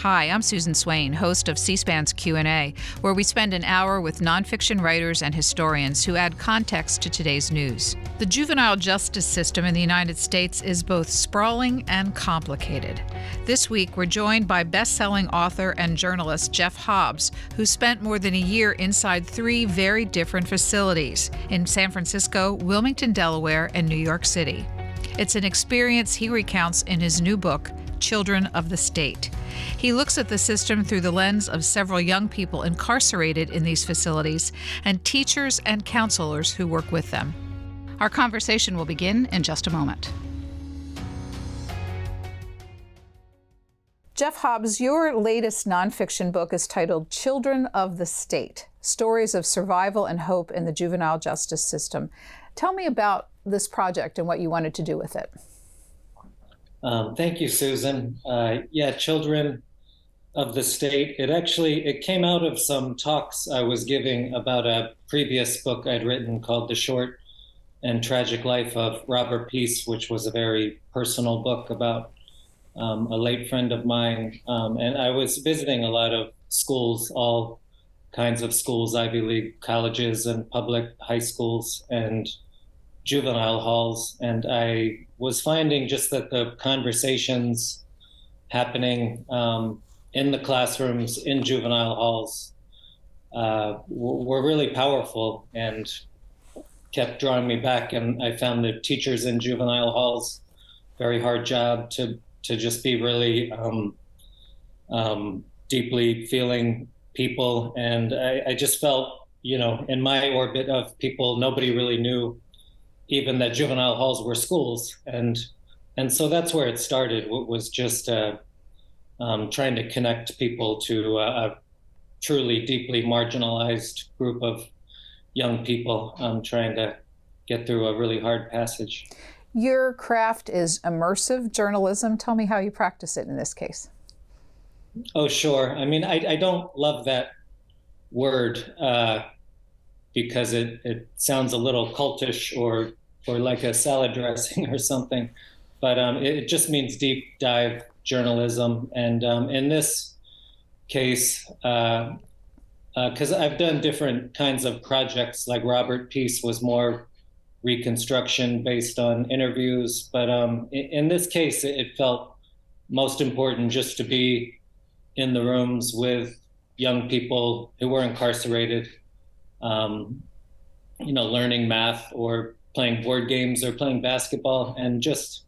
Hi, I'm Susan Swain, host of C-SPAN's Q&A, where we spend an hour with nonfiction writers and historians who add context to today's news. The juvenile justice system in the United States is both sprawling and complicated. This week, we're joined by best-selling author and journalist Jeff Hobbs, who spent more than a year inside three very different facilities in San Francisco, Wilmington, Delaware, and New York City. It's an experience he recounts in his new book, Children of the State. He looks at the system through the lens of several young people incarcerated in these facilities and teachers and counselors who work with them. Our conversation will begin in just a moment. Jeff Hobbs, your latest nonfiction book is titled Children of the State: Stories of Survival and Hope in the Juvenile Justice System. Tell me about this project and what you wanted to do with it. Thank you, Susan. Children of the State. It came out of some talks I was giving about a previous book I'd written called The Short and Tragic Life of Robert Peace, which was a very personal book about a late friend of mine. And I was visiting a lot of schools, all kinds of schools, Ivy League colleges and public high schools and juvenile halls. And I was finding just that the conversations happening in the classrooms, in juvenile halls, were really powerful and kept drawing me back. And I found the teachers in juvenile halls very hard job to just be really deeply feeling people. And I just felt, in my orbit of people, nobody really knew even that juvenile halls were schools. And so that's where it started, was just trying to connect people to a truly deeply marginalized group of young people, trying to get through a really hard passage. Your craft is immersive journalism. Tell me how you practice it in this case. Oh, sure. I mean, I don't love that word because it sounds a little cultish or like a salad dressing or something, but it just means deep dive journalism. And in this case, because I've done different kinds of projects, like Robert Peace was more reconstruction based on interviews, but in this case, it felt most important just to be in the rooms with young people who were incarcerated, learning math or playing board games or playing basketball, and just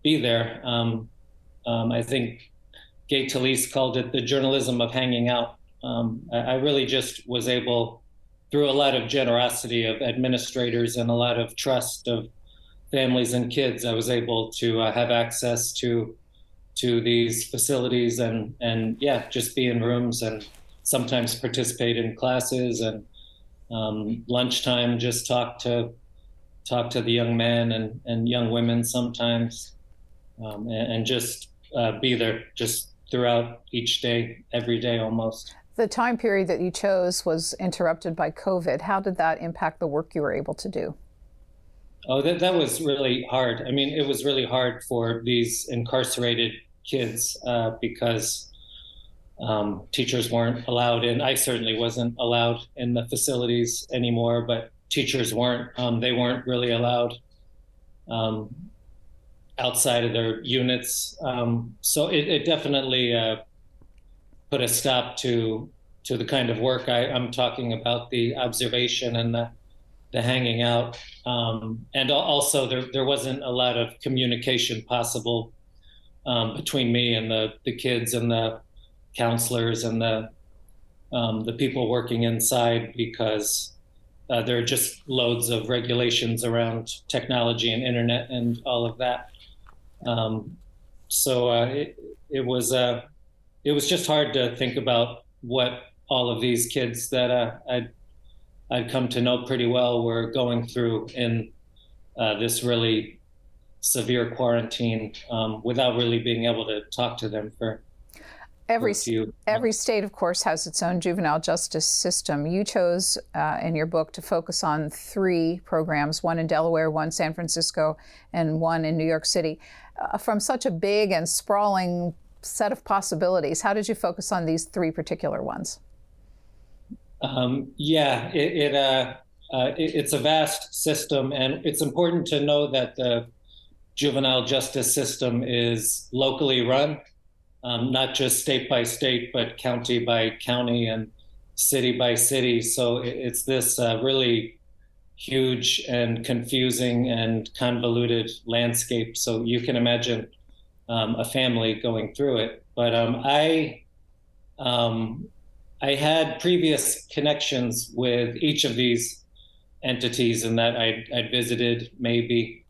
be there. I think Gay Talese called it the journalism of hanging out. I really just was able, through a lot of generosity of administrators and a lot of trust of families and kids, I was able to have access to these facilities and just be in rooms and sometimes participate in classes, and lunchtime just talk to the young men and young women sometimes, and just be there just throughout each day, every day almost. The time period that you chose was interrupted by COVID. How did that impact the work you were able to do? Oh, that was really hard. I mean, it was really hard for these incarcerated kids because teachers weren't allowed in. I certainly wasn't allowed in the facilities anymore, but teachers weren't. They weren't really allowed outside of their units. So it definitely put a stop to the kind of work I'm talking about, the observation and the hanging out. And also there wasn't a lot of communication possible between me and the kids and the counselors and the people working inside, because there are just loads of regulations around technology and internet and all of that. So it was just hard to think about what all of these kids that I'd come to know pretty well were going through in this really severe quarantine, without really being able to talk to them for Every state, of course, has its own juvenile justice system. You chose in your book to focus on three programs, one in Delaware, one San Francisco, and one in New York City. From such a big and sprawling set of possibilities. How did you focus on these three particular ones? It's a vast system, and it's important to know that the juvenile justice system is locally run, not just state by state, but county by county and city by city. So it's this really huge and confusing and convoluted landscape. So you can imagine a family going through it. But I had previous connections with each of these entities, and that I'd visited maybe.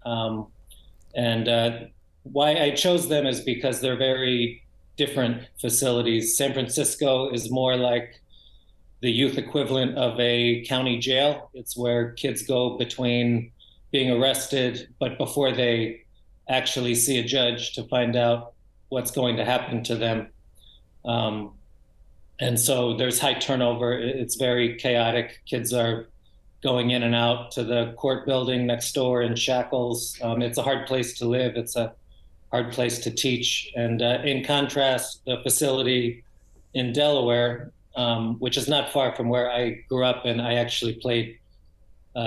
Why I chose them is because they're very different facilities. San Francisco is more like the youth equivalent of a county jail. It's where kids go between being arrested, but before they actually see a judge to find out what's going to happen to them. And so there's high turnover. It's very chaotic. Kids are going in and out to the court building next door in shackles. It's a hard place to live. It's a hard place to teach. And in contrast, the facility in Delaware, which is not far from where I grew up, and I actually played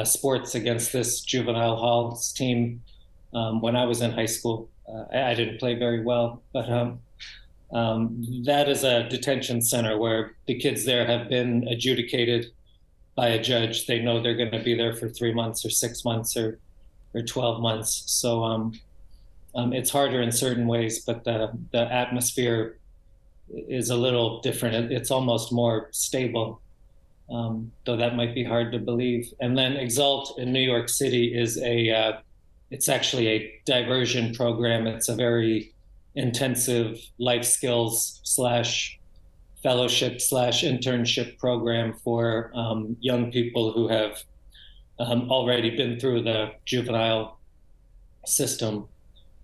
sports against this juvenile halls team when I was in high school. I didn't play very well, but that is a detention center where the kids there have been adjudicated by a judge. They know they're going to be there for 3 months or 6 months or 12 months. So it's harder in certain ways, but the atmosphere is a little different. It's almost more stable, though that might be hard to believe. And then Exalt in New York City is it's actually a diversion program. It's a very intensive life skills / fellowship / internship program for young people who have already been through the juvenile system.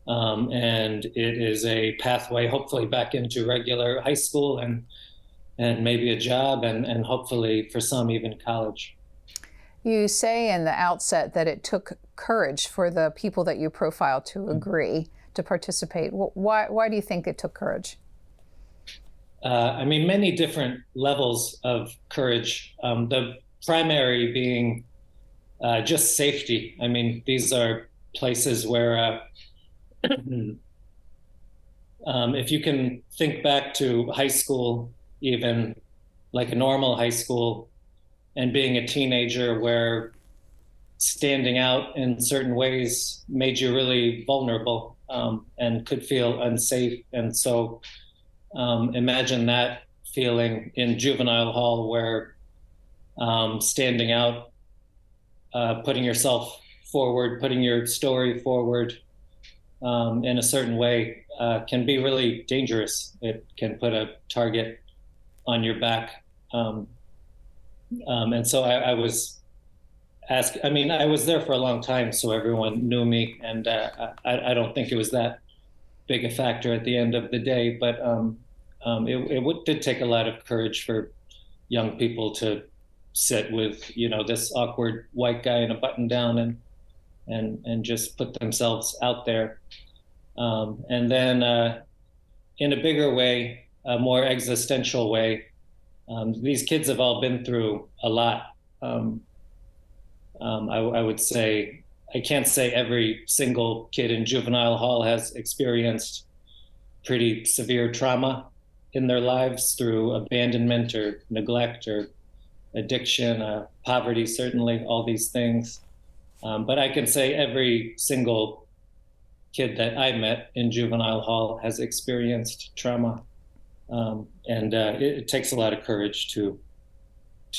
And it is a pathway, hopefully, back into regular high school and maybe a job, and hopefully for some even college. You say in the outset that it took courage for the people that you profiled to agree to participate. Why do you think it took courage? Many different levels of courage. The primary being just safety. I mean, these are places where if you can think back to high school, even like a normal high school, and being a teenager where standing out in certain ways made you really vulnerable and could feel unsafe. And so imagine that feeling in juvenile hall where standing out, putting yourself forward, putting your story forward in a certain way can be really dangerous. It can put a target on your back. And so I was asked, I was there for a long time, so everyone knew me, and I don't think it was that big a factor at the end of the day, but it did take a lot of courage for young people to sit with, this awkward white guy in a button down and just put themselves out there. And then in a bigger way, a more existential way, these kids have all been through a lot. I would say, I can't say every single kid in juvenile hall has experienced pretty severe trauma in their lives through abandonment or neglect or addiction, poverty, certainly, all these things. But I can say every single kid that I met in juvenile hall has experienced trauma. And it takes a lot of courage to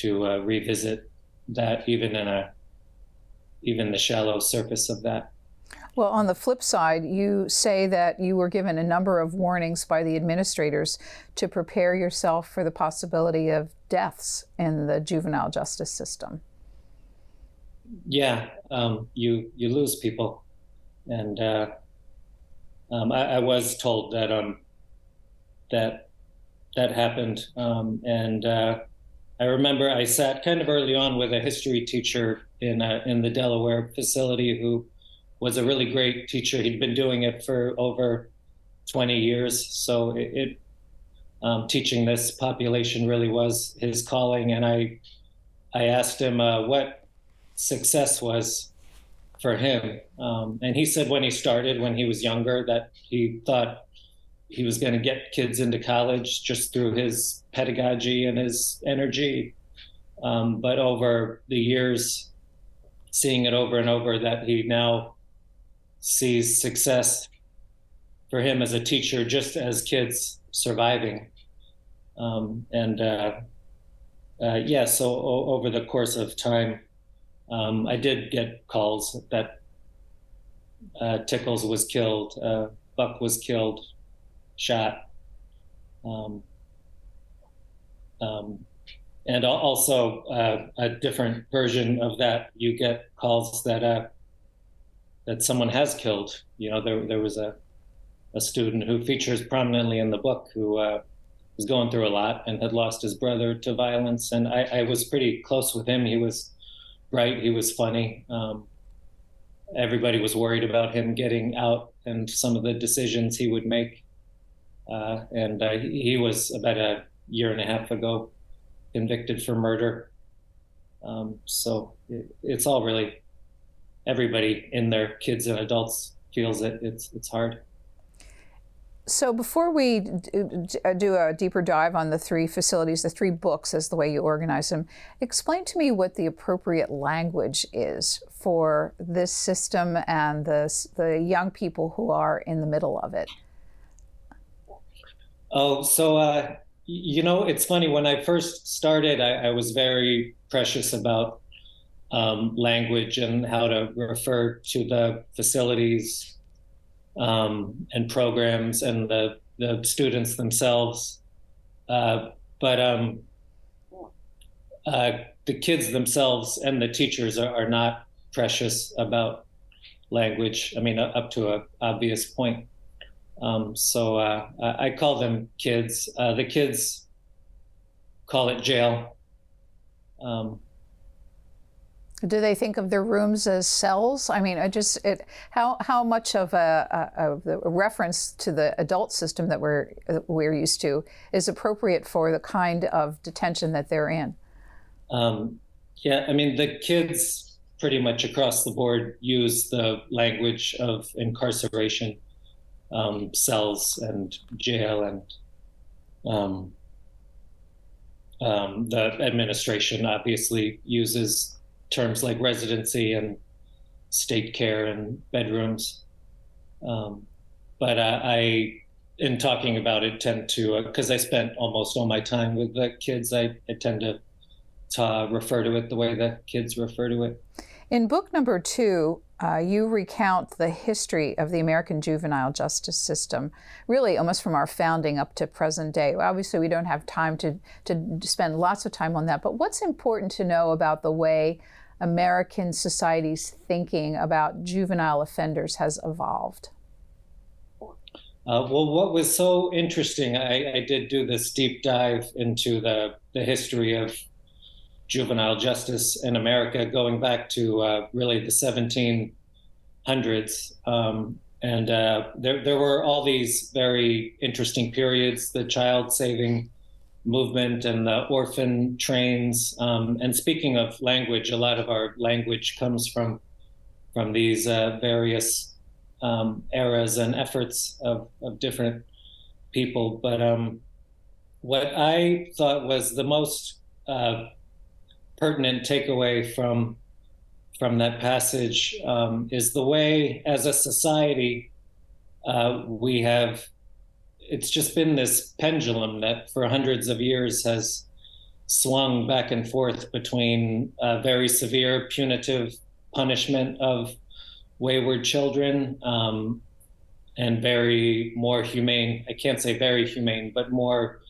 revisit that, even the shallow surface of that. Well, on the flip side, you say that you were given a number of warnings by the administrators to prepare yourself for the possibility of deaths in the juvenile justice system. Yeah, you lose people, and I was told that that happened, and I remember I sat kind of early on with a history teacher in the Delaware facility who was a really great teacher. He'd been doing it for over 20 years. So teaching this population really was his calling. And I asked him what success was for him. And he said when he started, when he was younger, that he thought he was going to get kids into college just through his pedagogy and his energy. But over the years, seeing it over and over, that he now sees success for him as a teacher just as kids surviving. So over the course of time, I did get calls that Tickles was killed, Buck was killed, shot. And also a different version of that, you get calls that someone has killed. You know, there was a student who features prominently in the book who was going through a lot and had lost his brother to violence. And I was pretty close with him. He was bright, he was funny. Everybody was worried about him getting out and some of the decisions he would make. He was about a year and a half ago convicted for murder. So it's all really, everybody in there, kids and adults, feels it. It's hard. So before we do a deeper dive on the three facilities, the three books as the way you organize them, explain to me what the appropriate language is for this system and the young people who are in the middle of it. Oh, so it's funny. When I first started, I was very precious about language and how to refer to the facilities and programs and the students themselves. But the kids themselves and the teachers are not precious about language. I mean, up to an obvious point. So I call them kids. The kids call it jail. Do they think of their rooms as cells? I mean, how much of a reference to the adult system that we're used to is appropriate for the kind of detention that they're in? Yeah, I mean, the kids pretty much across the board use the language of incarceration, cells and jail, and the administration obviously uses terms like residency and state care and bedrooms. But I, in talking about it, tend to, because I spent almost all my time with the kids, I tend to refer to it the way the kids refer to it. In book number 2, you recount the history of the American juvenile justice system, really almost from our founding up to present day. Obviously, we don't have time to spend lots of time on that, but what's important to know about the way American society's thinking about juvenile offenders has evolved? Well, what was so interesting, I did do this deep dive into the history of juvenile justice in America, going back to really the 1700s. There were all these very interesting periods, the child saving movement and the orphan trains. And speaking of language, a lot of our language comes from these various eras and efforts of different people. But what I thought was the most pertinent takeaway from that passage is the way, as a society, it's just been this pendulum that for hundreds of years has swung back and forth between very severe punitive punishment of wayward children and very more humane, I can't say very humane, but more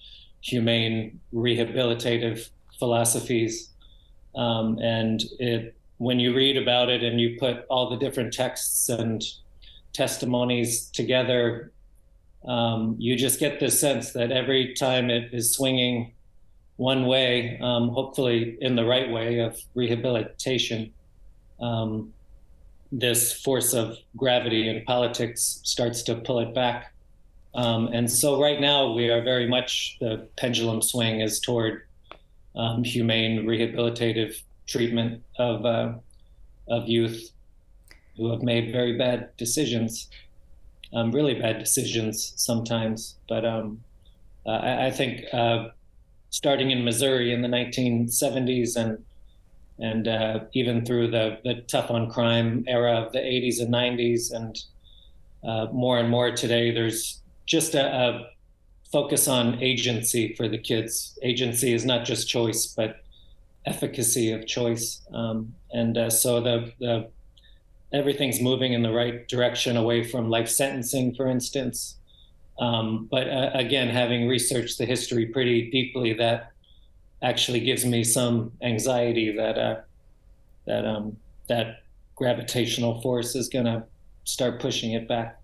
humane rehabilitative philosophies. When you read about it and you put all the different texts and testimonies together, you just get this sense that every time it is swinging one way, hopefully in the right way of rehabilitation, this force of gravity in politics starts to pull it back. And so right now we are very much, the pendulum swing is toward humane rehabilitative treatment of youth who have made very bad decisions, really bad decisions sometimes. But I think starting in Missouri in the 1970s and even through the tough on crime era of the 80s and 90s, and more today, there's just a focus on agency for the kids. Agency is not just choice, but efficacy of choice. So the everything's moving in the right direction away from life sentencing, for instance. But again, having researched the history pretty deeply, that actually gives me some anxiety that that gravitational force is going to start pushing it back.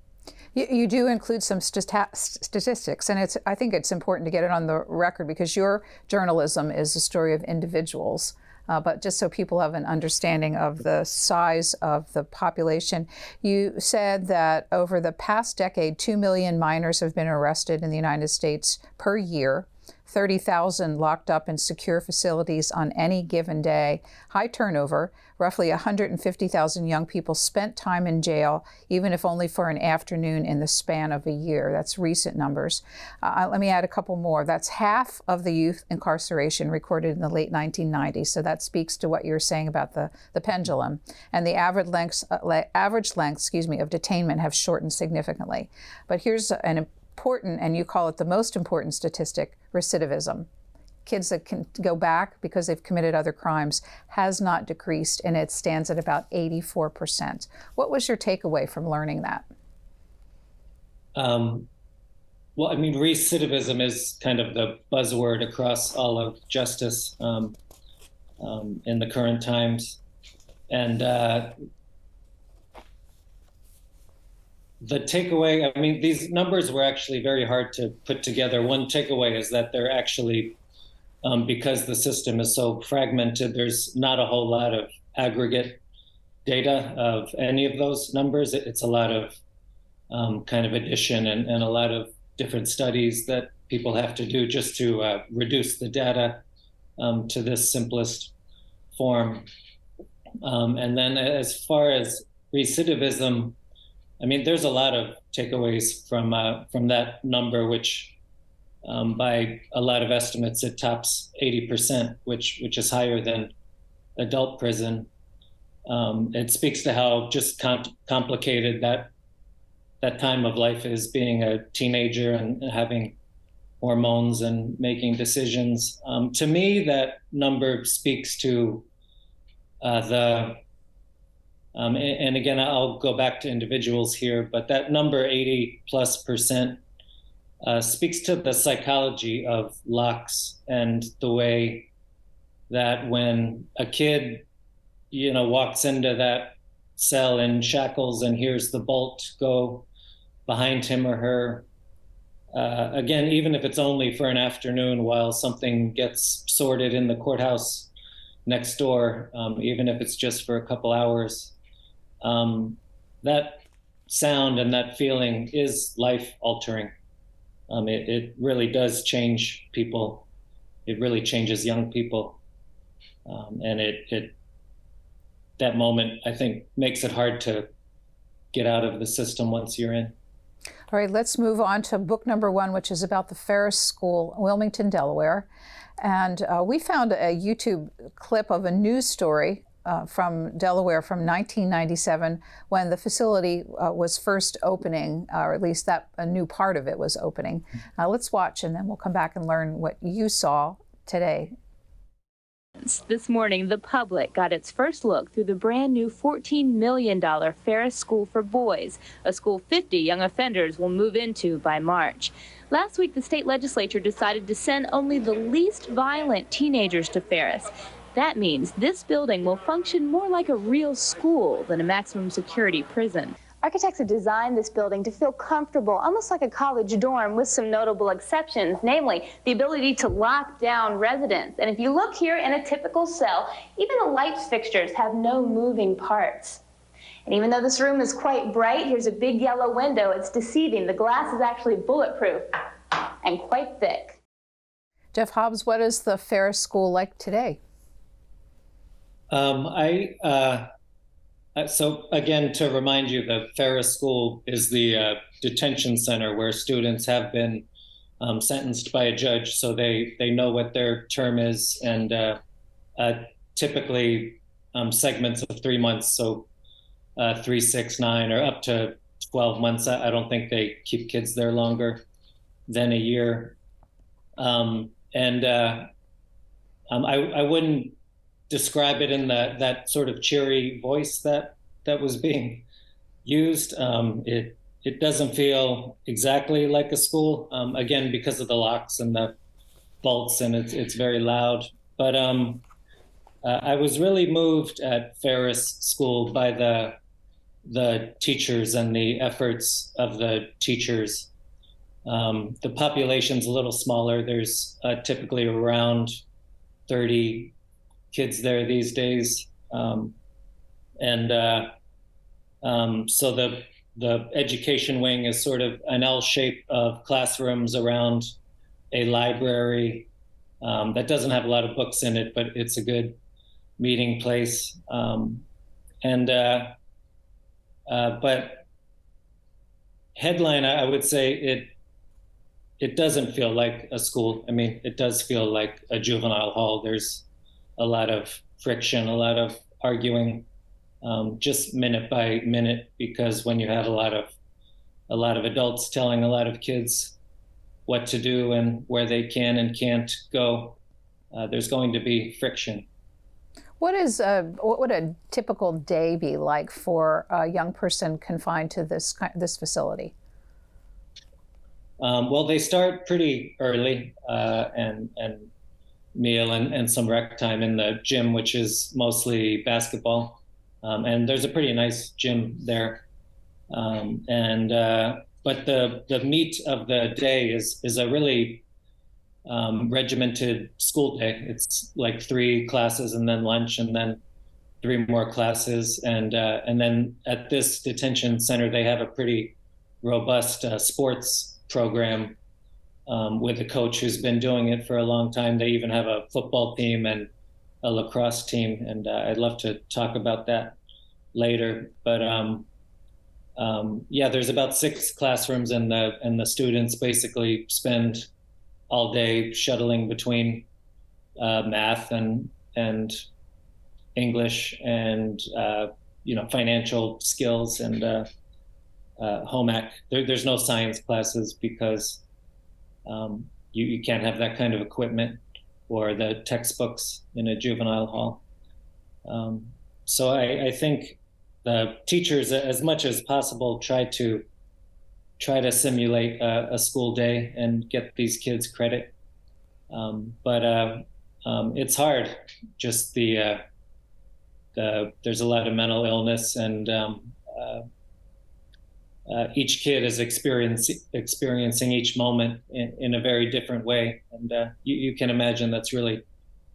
You do include some statistics, and I think it's important to get it on the record because your journalism is a story of individuals. But just so people have an understanding of the size of the population, you said that over the past decade, 2 million minors have been arrested in the United States per year, 30,000 locked up in secure facilities on any given day, high turnover, roughly 150,000 young people spent time in jail, even if only for an afternoon in the span of a year. That's recent numbers. Let me add a couple more. That's half of the youth incarceration recorded in the late 1990s. So that speaks to what you're saying about the pendulum. And the average lengths of detainment have shortened significantly. But here's an important, and you call it the most important statistic, recidivism. Kids that can go back because they've committed other crimes has not decreased, and it stands at about 84%. What was your takeaway from learning that? Well, I mean, recidivism is kind of the buzzword across all of justice in the current times. And the takeaway, I mean, these numbers were actually very hard to put together. One takeaway is that they're actually, because the system is so fragmented, there's not a whole lot of aggregate data of any of those numbers. It's a lot of kind of addition and a lot of different studies that people have to do just to reduce the data to this simplest form. And then as far as recidivism, I mean, there's a lot of takeaways from that number, which by a lot of estimates, it tops 80%, which is higher than adult prison. It speaks to how just complicated that time of life is, being a teenager and having hormones and making decisions. To me, that number speaks to and again, I'll go back to individuals here, but that number 80+% speaks to the psychology of locks and the way that when a kid, walks into that cell in shackles and hears the bolt go behind him or her, again, even if it's only for an afternoon while something gets sorted in the courthouse next door, even if it's just for a couple hours, that sound and that feeling is life altering. It really does change people. It really changes young people. And that moment, I think, makes it hard to get out of the system once you're in. All right, let's move on to book number 1, which is about the Ferris School, Wilmington, Delaware. And we found a YouTube clip of a news story from Delaware from 1997 when the facility was first opening, or at least a new part of it was opening. Let's watch, and then we'll come back and learn what you saw today. This morning, the public got its first look through the brand new $14 million Ferris School for Boys, a school 50 young offenders will move into by March. Last week, the state legislature decided to send only the least violent teenagers to Ferris. That means this building will function more like a real school than a maximum security prison. Architects have designed this building to feel comfortable, almost like a college dorm, with some notable exceptions, namely the ability to lock down residents. And if you look here in a typical cell, even the lights fixtures have no moving parts. And even though this room is quite bright, here's a big yellow window. It's deceiving. The glass is actually bulletproof and quite thick. Jeff Hobbs, what is the Ferris School like today? So again, to remind you, the Ferris School is the detention center where students have been sentenced by a judge, so they know what their term is, and typically segments of 3 months, so 3, 6, 9, or up to 12 months. I don't think they keep kids there longer than a year. I wouldn't describe it in that sort of cheery voice that was being used. It doesn't feel exactly like a school, again, because of the locks and the bolts, and it's very loud. But I was really moved at Ferris School by the teachers and the efforts of the teachers. The population's a little smaller. There's typically around 30 kids there these days. So the education wing is sort of an L shape of classrooms around a library that doesn't have a lot of books in it, but it's a good meeting place. But headline, I would say it doesn't feel like a school. I mean, it does feel like a juvenile hall. There's a lot of friction, a lot of arguing, just minute by minute, because when you have a lot of adults telling a lot of kids what to do and where they can and can't go, there's going to be friction. What would a typical day be like for a young person confined to this facility? Well, they start pretty early, and meal and some rec time in the gym, which is mostly basketball. And there's a pretty nice gym there. But the meat of the day is a really regimented school day. It's like 3 classes and then lunch and then 3 more classes. And then at this detention center, they have a pretty robust sports program with a coach who's been doing it for a long time. They even have a football team and a lacrosse team, and I'd love to talk about that later. But yeah, there's about 6 classrooms, and the students basically spend all day shuttling between math and English and financial skills and home ec. There's no science classes because you can't have that kind of equipment or the textbooks in a juvenile hall. So I think the teachers, as much as possible, try to simulate a school day and get these kids credit. But it's hard. Just there's a lot of mental illness, and each kid is experiencing each moment in a very different way. And you can imagine that's really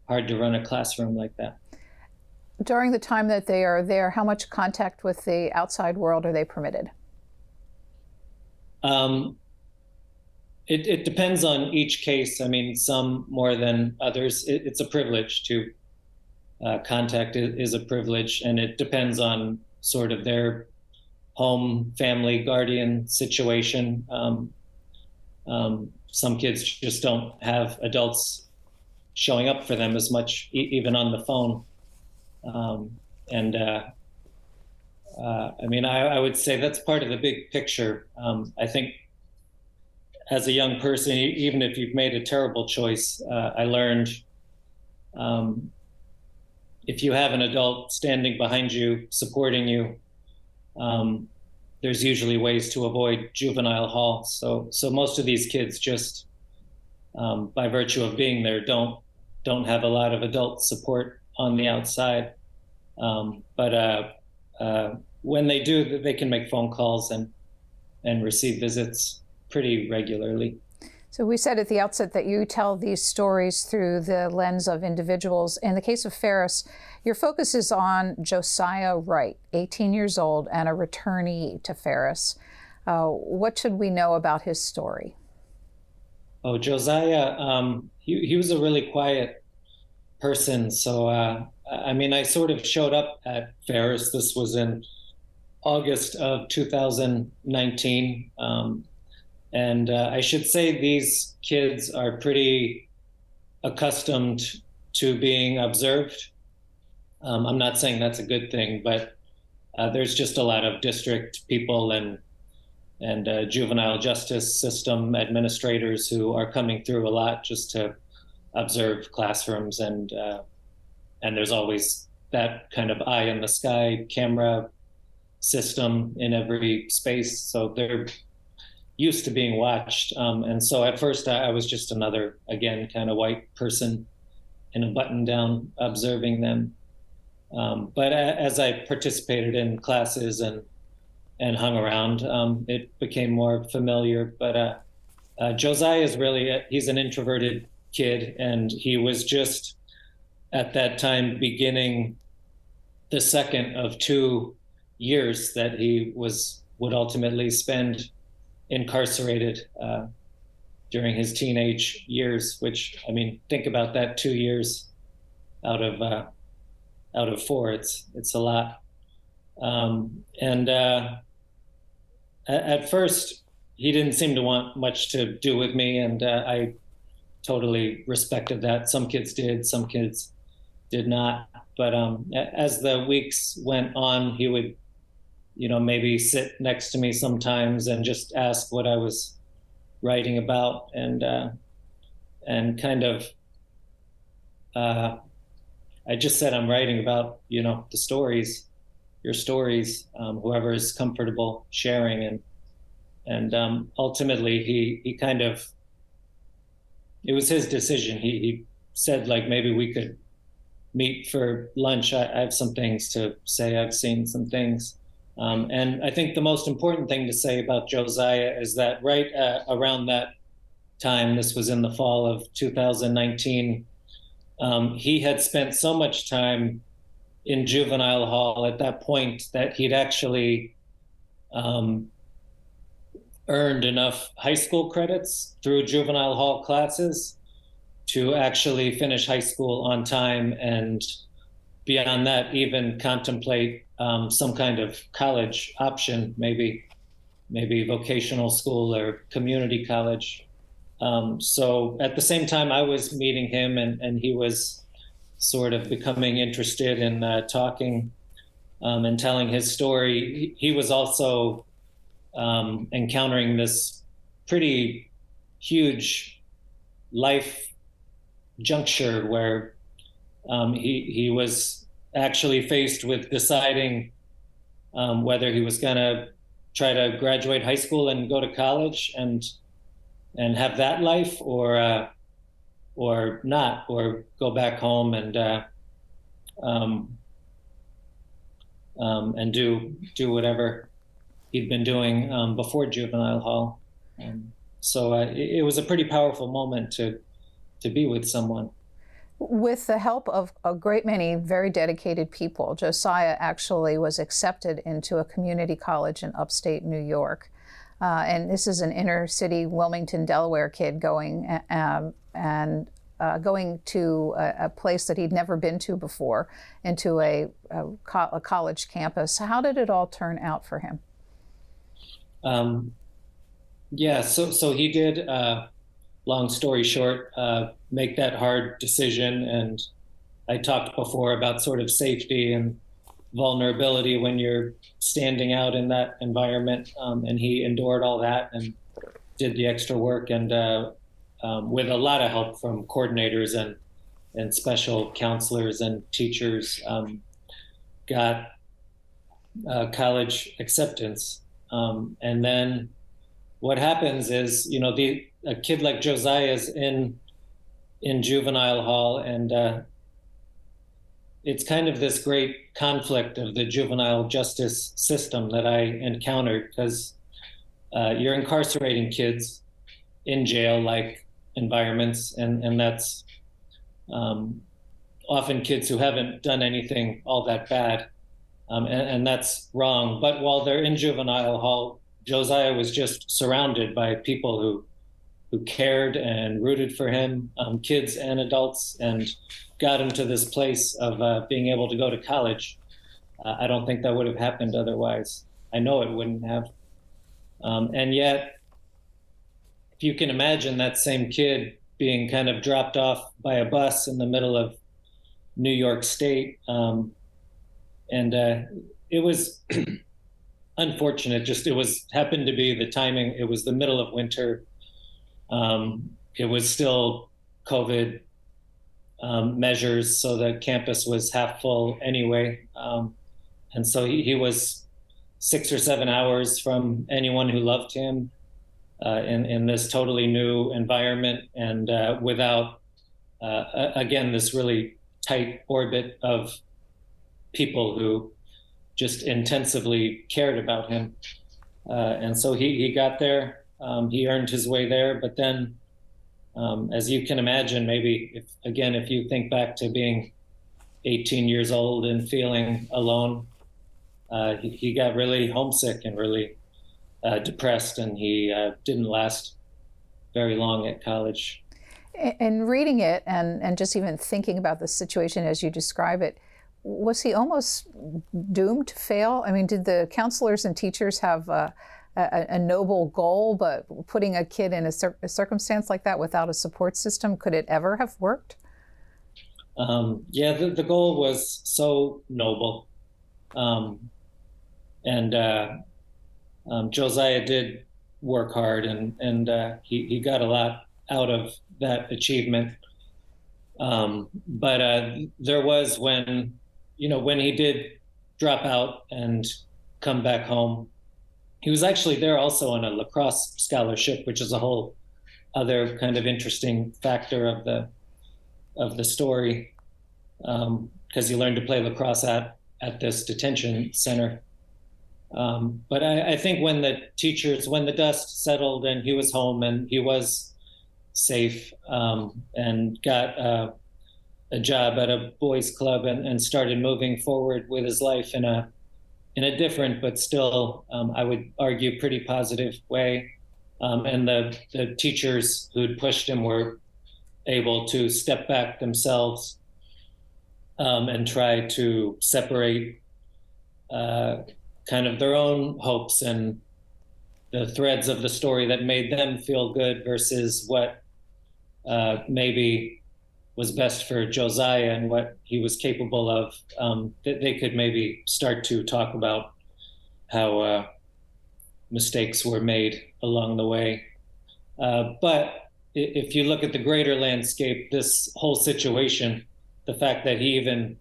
hard to run a classroom like that. During the time that they are there, how much contact with the outside world are they permitted? It depends on each case. I mean, some more than others. It's a privilege to contact is a privilege, and it depends on sort of their home, family, guardian situation. Some kids just don't have adults showing up for them as much, even on the phone. I mean, I would say that's part of the big picture. I think as a young person, even if you've made a terrible choice, I learned if you have an adult standing behind you, supporting you, there's usually ways to avoid juvenile hall. So most of these kids just, by virtue of being there, don't have a lot of adult support on the outside. But when they do, they can make phone calls and receive visits pretty regularly. So we said at the outset that you tell these stories through the lens of individuals. In the case of Ferris, your focus is on Josiah Wright, 18 years old and a returnee to Ferris. What should we know about his story? Oh, Josiah, he was a really quiet person. So, I sort of showed up at Ferris. This was in August of 2019. And I should say these kids are pretty accustomed to being observed. I'm not saying that's a good thing, but there's just a lot of district people and juvenile justice system administrators who are coming through a lot just to observe classrooms, and there's always that kind of eye in the sky camera system in every space, so they're used to being watched. And so at first I was just another, again, kind of white person in a button down observing them. But as I participated in classes and hung around, it became more familiar. But Josiah is really, he's an introverted kid, and he was just at that time beginning the second of 2 years that he would ultimately spend incarcerated during his teenage years, which, think about that, 2 years out of 4. It's a lot. At first, he didn't seem to want much to do with me, and I totally respected that. Some kids did, some kids did not. But as the weeks went on, he would maybe sit next to me sometimes and just ask what I was writing about, and kind of, I just said, I'm writing about, the stories, your stories, whoever is comfortable sharing. And ultimately he kind of, it was his decision. He said, like, maybe we could meet for lunch. I have some things to say. I've seen some things. And I think the most important thing to say about Josiah is that right around that time, this was in the fall of 2019, he had spent so much time in juvenile hall at that point that he'd actually earned enough high school credits through juvenile hall classes to actually finish high school on time, and beyond that, even contemplate some kind of college option, maybe vocational school or community college. So at the same time I was meeting him, and he was sort of becoming interested in talking and telling his story, he was also encountering this pretty huge life juncture where he was actually faced with deciding whether he was going to try to graduate high school and go to college and have that life, or not, or go back home and do whatever he'd been doing before juvenile hall. So it was a pretty powerful moment to be with someone. With the help of a great many very dedicated people, Josiah actually was accepted into a community college in upstate New York. And this is an inner city Wilmington, Delaware kid going to a place that he'd never been to before, into a college campus. How did it all turn out for him? So he did, long story short, make that hard decision. And I talked before about sort of safety and vulnerability when you're standing out in that environment. And he endured all that and did the extra work, and with a lot of help from coordinators and special counselors and teachers, got college acceptance. And then what happens is, a kid like Josiah is in juvenile hall, and it's kind of this great conflict of the juvenile justice system that I encountered, because you're incarcerating kids, in jail-like environments, and that's often kids who haven't done anything all that bad, and that's wrong. But while they're in juvenile hall, Josiah was just surrounded by people who cared and rooted for him, kids and adults, and got him to this place of being able to go to college. I don't think that would have happened otherwise. I know it wouldn't have. And yet, if you can imagine that same kid being kind of dropped off by a bus in the middle of New York State, and it was unfortunate. Just it happened to be the timing. It was the middle of winter. It was still COVID measures, so the campus was half full anyway. And so he was 6 or 7 hours from anyone who loved him in this totally new environment, and without, again, this really tight orbit of people who just intensively cared about him. And so he got there. He earned his way there, but then, as you can imagine, maybe if you think back to being 18 years old and feeling alone, he got really homesick and really depressed, and he didn't last very long at college. And reading it and just even thinking about the situation as you describe it, was he almost doomed to fail? I mean, did the counselors and teachers have a noble goal, but putting a kid in a circumstance like that without a support system, could it ever have worked? Yeah, the goal was so noble. Josiah did work hard, and he got a lot out of that achievement. But there was when he did drop out and come back home, he was actually there also on a lacrosse scholarship, which is a whole other kind of interesting factor of the story, because he learned to play lacrosse at this detention center. But I think when the dust settled and he was home and he was safe, and got a job at a boys club and started moving forward with his life in a different, but still, I would argue, pretty positive way. And the teachers who'd pushed him were able to step back themselves, and try to separate kind of their own hopes and the threads of the story that made them feel good versus what maybe was best for Josiah and what he was capable of. That they could maybe start to talk about how mistakes were made along the way. But if you look at the greater landscape, this whole situation, the fact that he even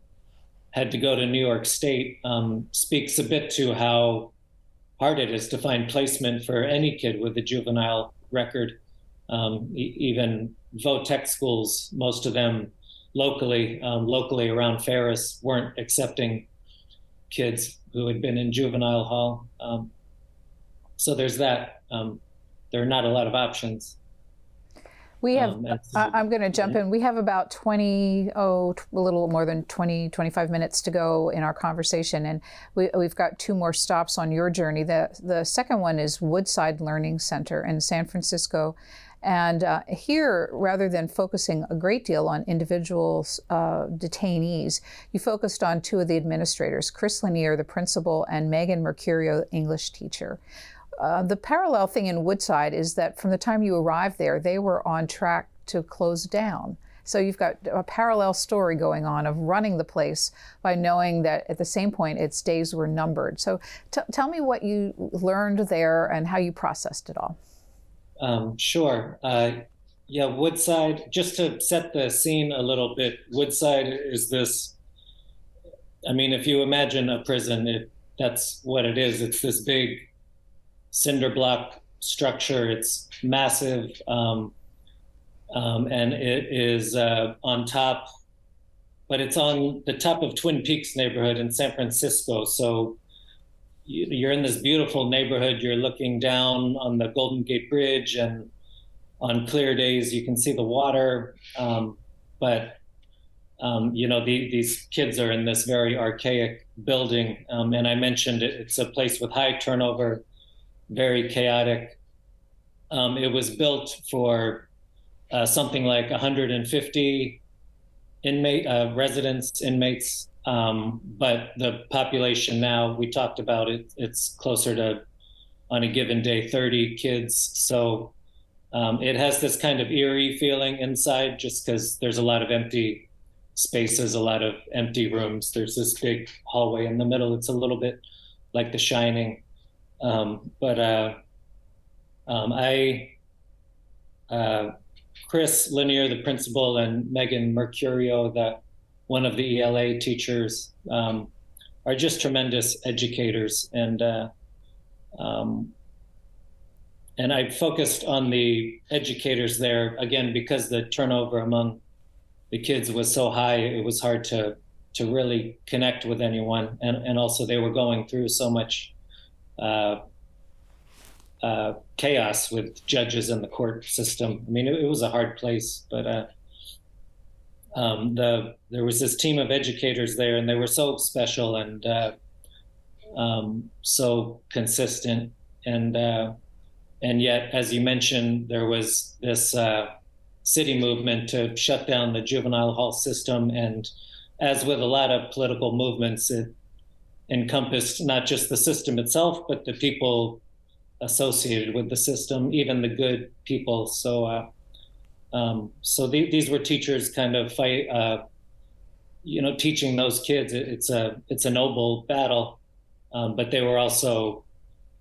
had to go to New York State, speaks a bit to how hard it is to find placement for any kid with a juvenile record. Even vo-tech schools, most of them locally around Ferris, weren't accepting kids who had been in juvenile hall. So there's that. There are not a lot of options. We have, I'm going to jump in. We have about a little more than 25 minutes to go in our conversation. And we've got two more stops on your journey. The second one is Woodside Learning Center in San Francisco. And here, rather than focusing a great deal on individuals, detainees, you focused on two of the administrators, Chris Lanier, the principal, and Megan Mercurio, English teacher. The parallel thing in Woodside is that from the time you arrived there, they were on track to close down. So you've got a parallel story going on of running the place by knowing that at the same point its days were numbered. So tell me what you learned there and how you processed it all. Sure. Yeah, Woodside, just to set the scene a little bit, Woodside is this, I mean, if you imagine a prison, that's what it is. It's this big cinder block structure. It's massive, and it is on top, but it's on the top of Twin Peaks neighborhood in San Francisco. So you're in this beautiful neighborhood. You're looking down on the Golden Gate Bridge, and on clear days, you can see the water, but these kids are in this very archaic building, and I mentioned it's a place with high turnover, very chaotic. It was built for something like 150 inmates, but the population now, we talked about it, it's closer to, on a given day, 30 kids. So it has this kind of eerie feeling inside, just because there's a lot of empty spaces, a lot of empty rooms. There's this big hallway in the middle. It's a little bit like The Shining. Chris Lanier, the principal, and Megan Mercurio, one of the ELA teachers, are just tremendous educators. And I focused on the educators there, again, because the turnover among the kids was so high, it was hard to really connect with anyone. And also they were going through so much chaos with judges in the court system. I mean, it was a hard place, but there was this team of educators there, and they were so special and so consistent. And yet, as you mentioned, there was this city movement to shut down the juvenile hall system. And as with a lot of political movements, it encompassed not just the system itself, but the people associated with the system, even the good people. So these were teachers kind of fight, teaching those kids. It's a noble battle, but they were also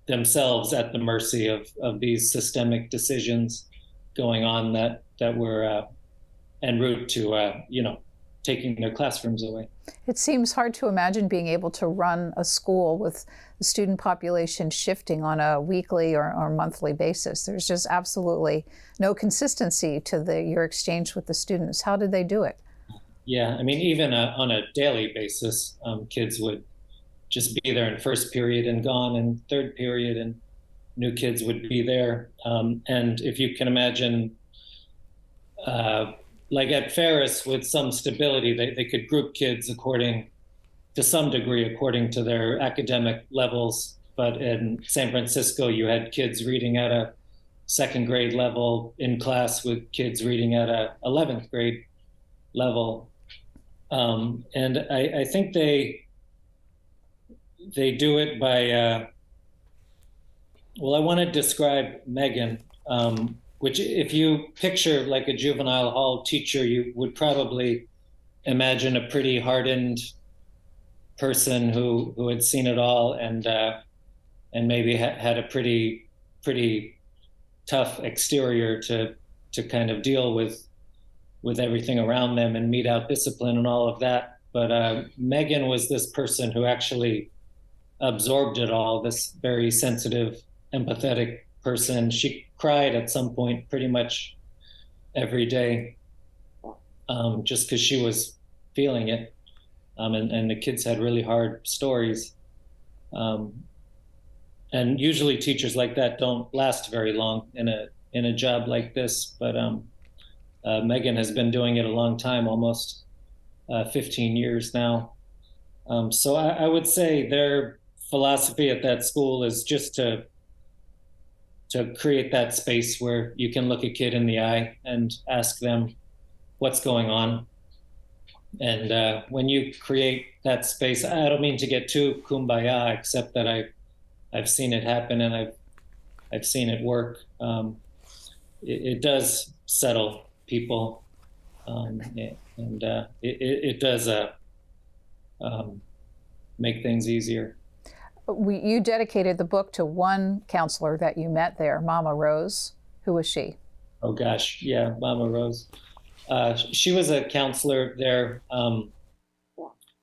themselves at the mercy of these systemic decisions going on that were en route to taking their classrooms away. It seems hard to imagine being able to run a school with the student population shifting on a weekly or monthly basis. There's just absolutely no consistency to your exchange with the students. How did they do it? Yeah, I mean, even on a daily basis, kids would just be there in first period and gone in third period, and new kids would be there. And if you can imagine, like at Ferris, with some stability, they could group kids to some degree according to their academic levels. But in San Francisco, you had kids reading at a second grade level in class with kids reading at a 11th grade level. And I think they do it by, I want to describe Megan, which if you picture like a juvenile hall teacher, you would probably imagine a pretty hardened person who had seen it all and maybe had a pretty tough exterior to kind of deal with everything around them and mete out discipline and all of that. But Megan was this person who actually absorbed it all, this very sensitive, empathetic person. She cried at some point pretty much every day, just because she was feeling it. And the kids had really hard stories. And usually teachers like that don't last very long in a job like this. But Megan has been doing it a long time, almost 15 years now. So I would say their philosophy at that school is just to create that space where you can look a kid in the eye and ask them what's going on. And when you create that space, I don't mean to get too kumbaya, except that I've seen it happen and I've seen it work. It does settle people, and it does make things easier. You dedicated the book to one counselor that you met there, Mama Rose. Who was she? Oh gosh, yeah, Mama Rose. She was a counselor there.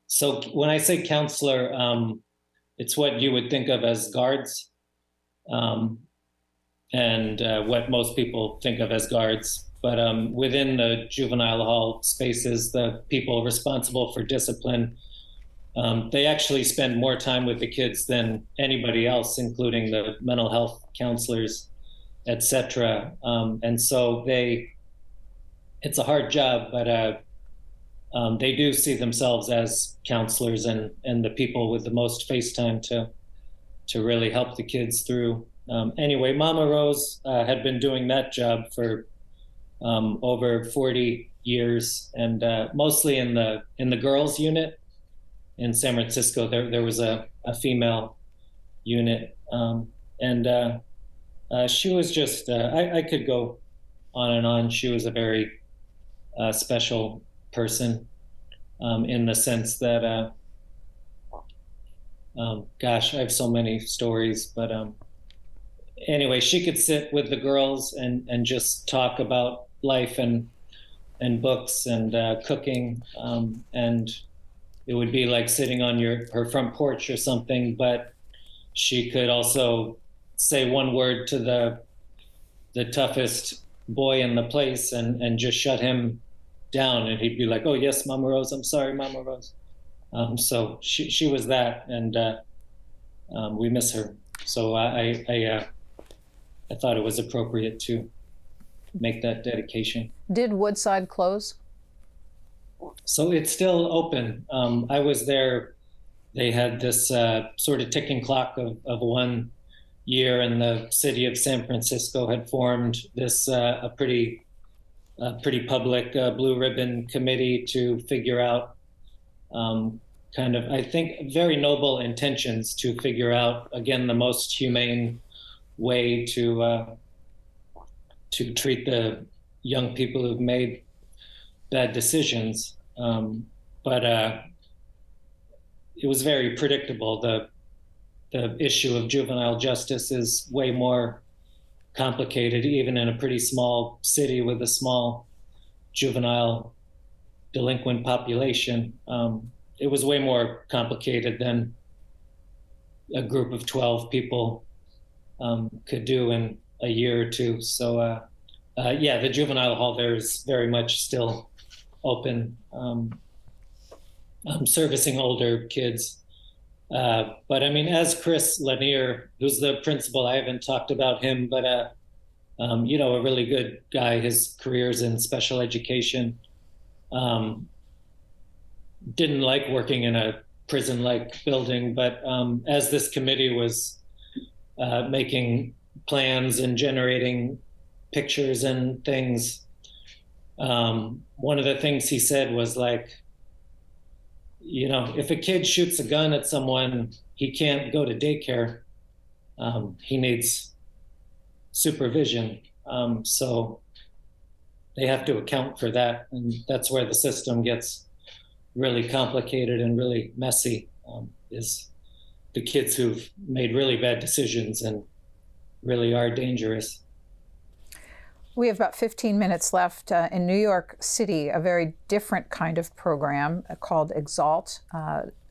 So when I say counselor, it's what you would think of as guards, and what most people think of as guards. But within the juvenile hall spaces, the people responsible for discipline, they actually spend more time with the kids than anybody else, including the mental health counselors. etc. And so it's a hard job, but they do see themselves as counselors and the people with the most face time to really help the kids through. Anyway, Mama Rose had been doing that job for over 40 years, and mostly in the girls unit in San Francisco. There was a female unit, and she was just I could go on and on. She was a very special person, in the sense that gosh, I have so many stories, but anyway, she could sit with the girls and just talk about life and books and cooking, and it would be like sitting on her front porch or something. But she could also say one word to the toughest boy in the place and just shut him down, and he'd be like, "Oh yes, Mama Rose, I'm sorry, Mama Rose." So she was that, and we miss her. So I thought it was appropriate to make that dedication. Did Woodside close? So it's still open. I was there. They had this sort of ticking clock of 1 year, and the city of San Francisco had formed this a pretty public blue ribbon committee to figure out kind of, I think, very noble intentions to figure out, again, the most humane way to treat the young people who've made bad decisions. But it was very predictable. The issue of juvenile justice is way more complicated, even in a pretty small city with a small juvenile delinquent population. It was way more complicated than a group of 12 people could do in a year or two. So yeah, the juvenile hall there is very much still open, servicing older kids. But I mean, as Chris Lanier, who's the principal, I haven't talked about him, but you know, a really good guy. His career's in special education. Didn't like working in a prison-like building, but as this committee was making plans and generating pictures and things, one of the things he said was like, you know, if a kid shoots a gun at someone, he can't go to daycare. He needs supervision. So they have to account for that. And that's where the system gets really complicated and really messy, is the kids who've made really bad decisions and really are dangerous. We have about 15 minutes left. In New York City, a very different kind of program called Exalt.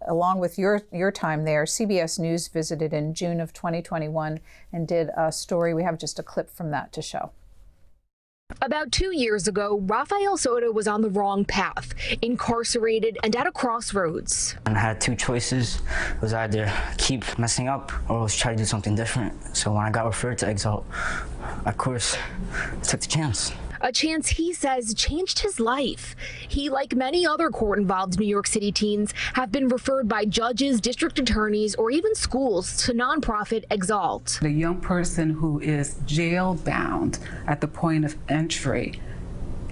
Along with your time there, CBS News visited in June of 2021 and did a story. We have just a clip from that to show. About 2 years ago, Rafael Soto was on the wrong path, incarcerated and at a crossroads. I had two choices. It was either keep messing up or else try to do something different. So when I got referred to Exalt, of course, took the chance. A chance he says changed his life. He, like many other court-involved New York City teens, have been referred by judges, district attorneys, or even schools to nonprofit Exalt. The young person who is jail-bound at the point of entry,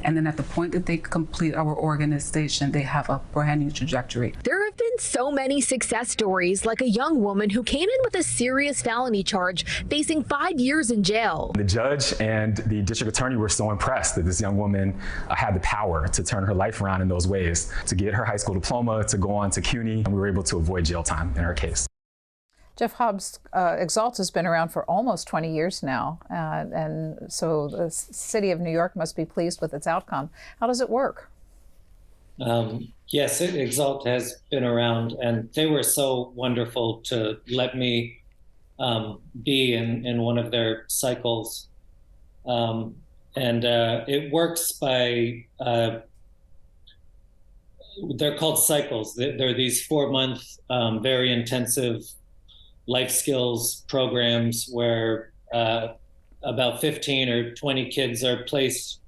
and then at the point that they complete our organization, they have a brand new trajectory. There have been so many success stories, like a young woman who came in with a serious felony charge, facing 5 years in jail. The judge and the district attorney were so impressed that this young woman had the power to turn her life around in those ways, to get her high school diploma, to go on to CUNY, and we were able to avoid jail time in her case. Jeff Hobbs, Exalt has been around for almost 20 years now, and so the city of New York must be pleased with its outcome. How does it work? Yes, Exalt has been around, and they were so wonderful to let me be in one of their cycles. And it works by, they're called cycles. They're these 4-month, very intensive life skills programs where about 15 or 20 kids are placed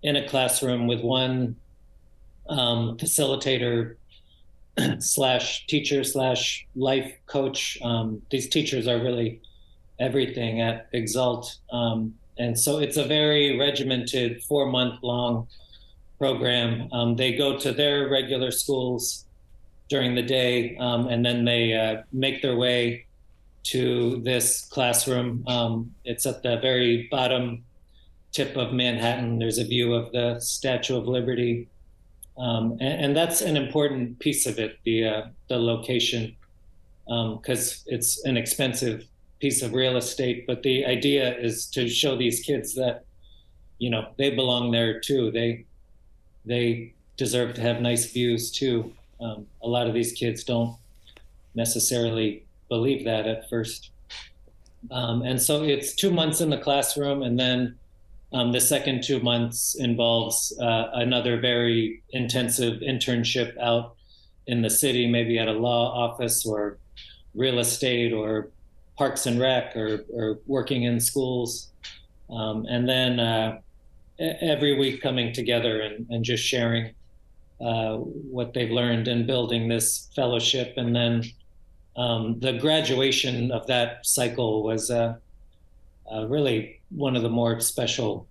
in a classroom with one facilitator slash teacher slash life coach. These teachers are really everything at Exalt. And so it's a very regimented 4-month long program. They go to their regular schools during the day, and then they make their way to this classroom. It's at the very bottom tip of Manhattan. There's a view of the Statue of Liberty. And that's an important piece of it, the location, because it's an expensive piece of real estate. But the idea is to show these kids that, they belong there too. They deserve to have nice views too. A lot of these kids don't necessarily believe that at first. And so it's 2 months in the classroom, and then the second 2 months involves another very intensive internship out in the city, maybe at a law office or real estate or Parks and Rec or working in schools. And then every week coming together and just sharing what they've learned and building this fellowship. And then the graduation of that cycle was really one of the more special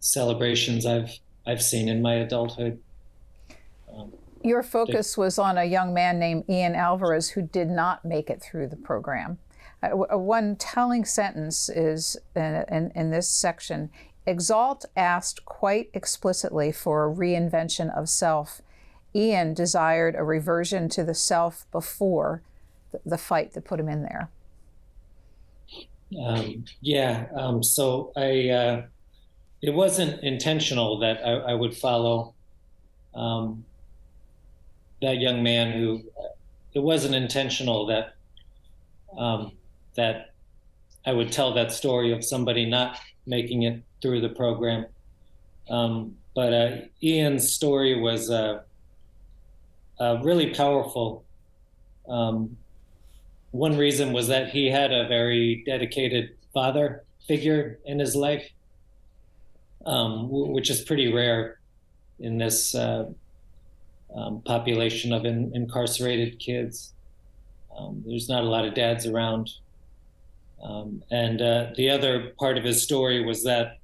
celebrations I've seen in my adulthood. Your focus was on a young man named Ian Alvarez who did not make it through the program. One telling sentence is in this section: Exalt asked quite explicitly for a reinvention of self. Ian desired a reversion to the self before the fight that put him in there. So it wasn't intentional that I would follow that young man who, it wasn't intentional that that I would tell that story of somebody not making it through the program. But Ian's story was really powerful. One reason was that he had a very dedicated father figure in his life, which is pretty rare in this population of incarcerated kids. There's not a lot of dads around. And the other part of his story was that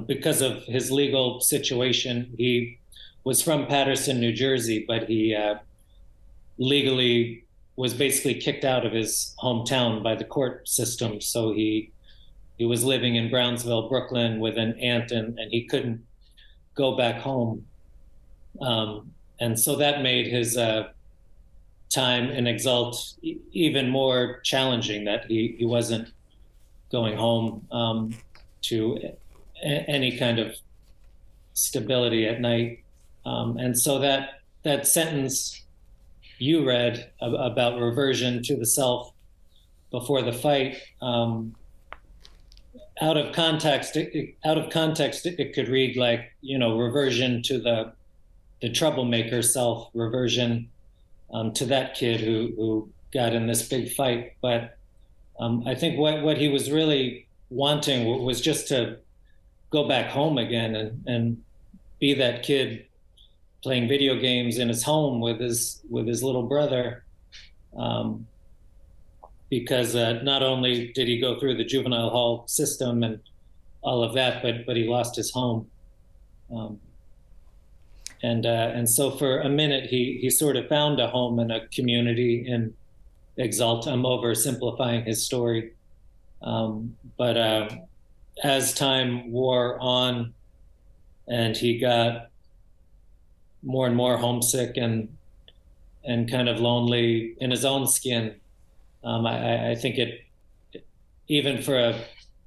because of his legal situation, he was from Paterson, New Jersey, but he legally was basically kicked out of his hometown by the court system. So he was living in Brownsville, Brooklyn with an aunt, and he couldn't go back home. And so that made his time in Exalt even more challenging, that he wasn't going home to any kind of stability at night. And so that sentence you read about reversion to the self before the fight, out of context, it could read like, reversion to the troublemaker self, reversion to that kid who got in this big fight. But I think what he was really wanting was just to go back home again and be that kid playing video games in his home with his little brother, because not only did he go through the juvenile hall system and all of that, but he lost his home. And so for a minute, he sort of found a home and a community in Exalt. I'm oversimplifying his story. But as time wore on and he got more and more homesick and kind of lonely in his own skin, I think even for a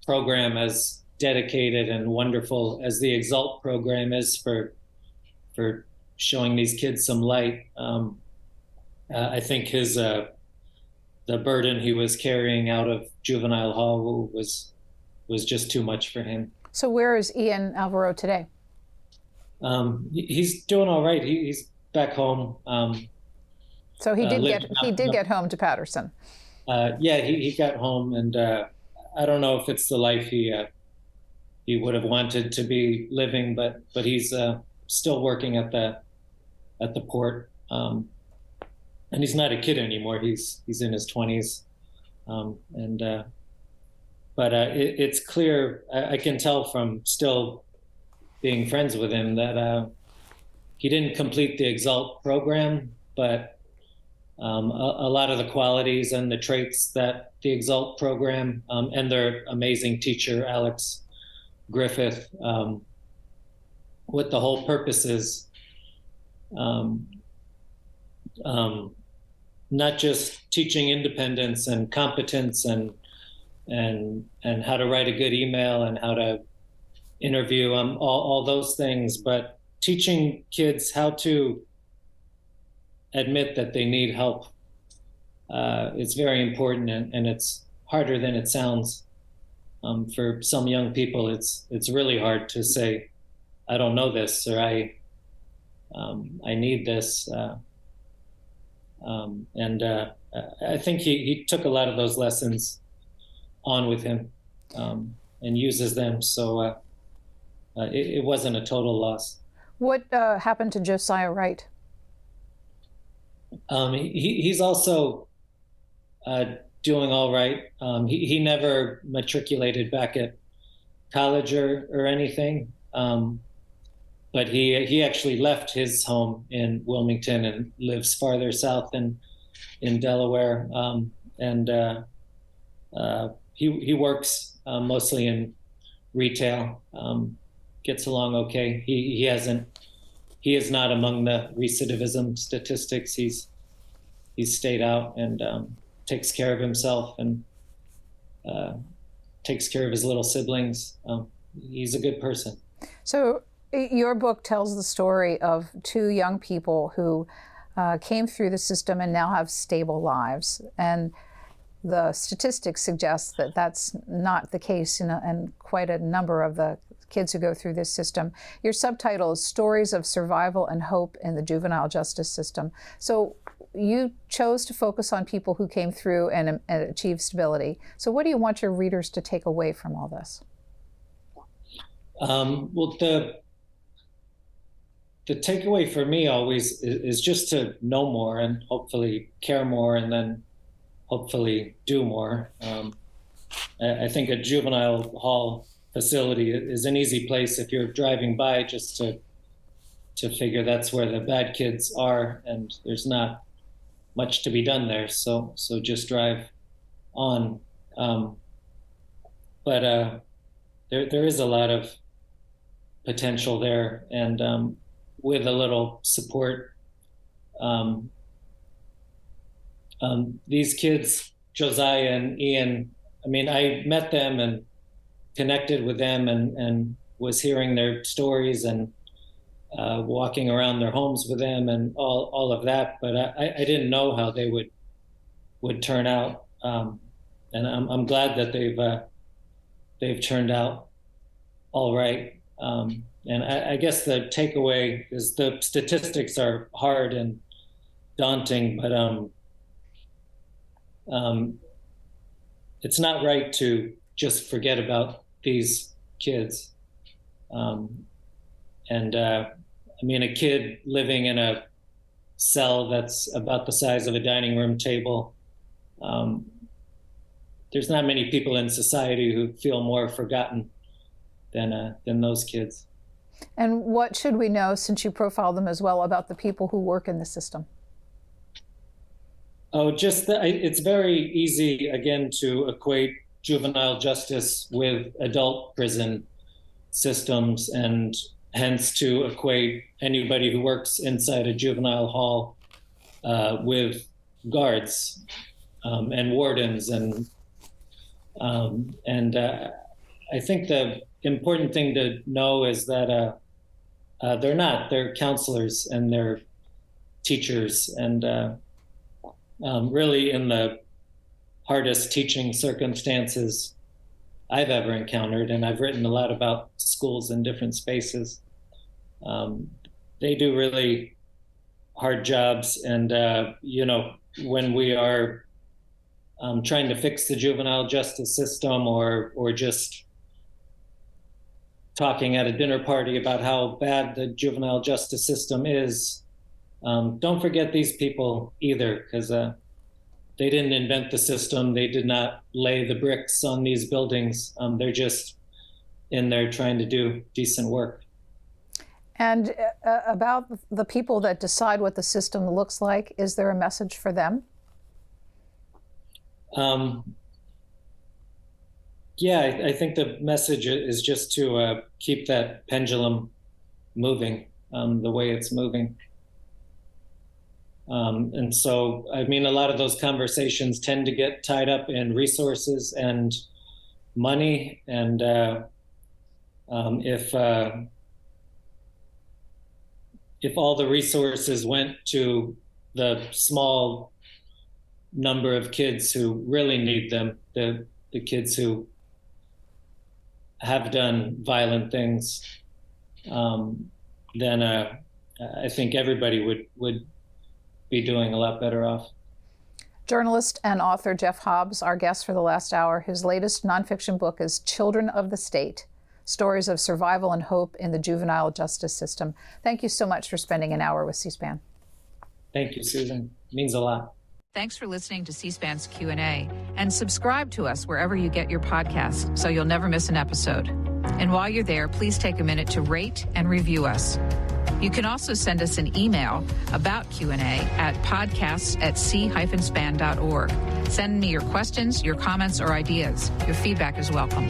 program as dedicated and wonderful as the Exalt program is for showing these kids some light, I think the burden he was carrying out of juvenile hall was just too much for him. So where is Ian Alvaro today? He's doing all right. He's back home. So he did get home to Paterson. He got home, and I don't know if it's the life he would have wanted to be living, but he's still working at the port, and he's not a kid anymore. He's in his 20s, but it's clear. I can tell from still being friends with him that he didn't complete the Exalt program, but a lot of the qualities and the traits that the Exalt program and their amazing teacher, Alex Griffith, what the whole purpose is, not just teaching independence and competence and how to write a good email and how to interview, all those things, but teaching kids how to admit that they need help. It's very important, and it's harder than it sounds. For some young people, it's really hard to say, I don't know this, or I need this. I think he took a lot of those lessons on with him and uses them. So it wasn't a total loss. What happened to Josiah Wright? He's also doing all right. He never matriculated back at college or anything, but he actually left his home in Wilmington and lives farther south in Delaware, he works mostly in retail. Gets along okay. He is not among the recidivism statistics. He's stayed out and takes care of himself and takes care of his little siblings. He's a good person. So your book tells the story of two young people who came through the system and now have stable lives. And the statistics suggest that that's not the case in quite a number of the kids who go through this system. Your subtitle is Stories of Survival and Hope in the Juvenile Justice System. So you chose to focus on people who came through and achieved stability. So what do you want your readers to take away from all this? Well, the takeaway for me always is just to know more and hopefully care more and then hopefully do more. I think a juvenile hall facility is an easy place if you're driving by just to figure that's where the bad kids are and there's not much to be done there. So just drive on. But there is a lot of potential there, and with a little support, these kids, Josiah and Ian, I mean, I met them and connected with them and was hearing their stories and walking around their homes with them and all of that, but I didn't know how they would turn out, and I'm glad that they've turned out all right. And I guess the takeaway is the statistics are hard and daunting, but it's not right to just forget about these kids. I mean, a kid living in a cell that's about the size of a dining room table, there's not many people in society who feel more forgotten than those kids. And what should we know, since you profiled them as well, about the people who work in the system? Oh, just it's very easy, again, to equate juvenile justice with adult prison systems, and hence to equate anybody who works inside a juvenile hall with guards and wardens. And I think the important thing to know is that they're not. They're counselors and they're teachers, and really in the hardest teaching circumstances I've ever encountered, and I've written a lot about schools in different spaces. They do really hard jobs, and when we are trying to fix the juvenile justice system or just talking at a dinner party about how bad the juvenile justice system is, don't forget these people either, because they didn't invent the system. They did not lay the bricks on these buildings. They're just in there trying to do decent work. And about the people that decide what the system looks like, is there a message for them? Yeah, I think the message is just to keep that pendulum moving the way it's moving. And so, I mean, a lot of those conversations tend to get tied up in resources and money. And if all the resources went to the small number of kids who really need them, the kids who have done violent things, then I think everybody would be doing a lot better off. Journalist and author Jeff Hobbs, our guest for the last hour. His latest nonfiction book is Children of the State, Stories of Survival and Hope in the Juvenile Justice System. Thank you so much for spending an hour with C-SPAN. Thank you, Susan. It means a lot. Thanks for listening to C-SPAN's Q&A, and subscribe to us wherever you get your podcasts so you'll never miss an episode. And while you're there, please take a minute to rate and review us. You can also send us an email about Q&A at podcasts@c-span.org. Send me your questions, your comments, or ideas. Your feedback is welcome.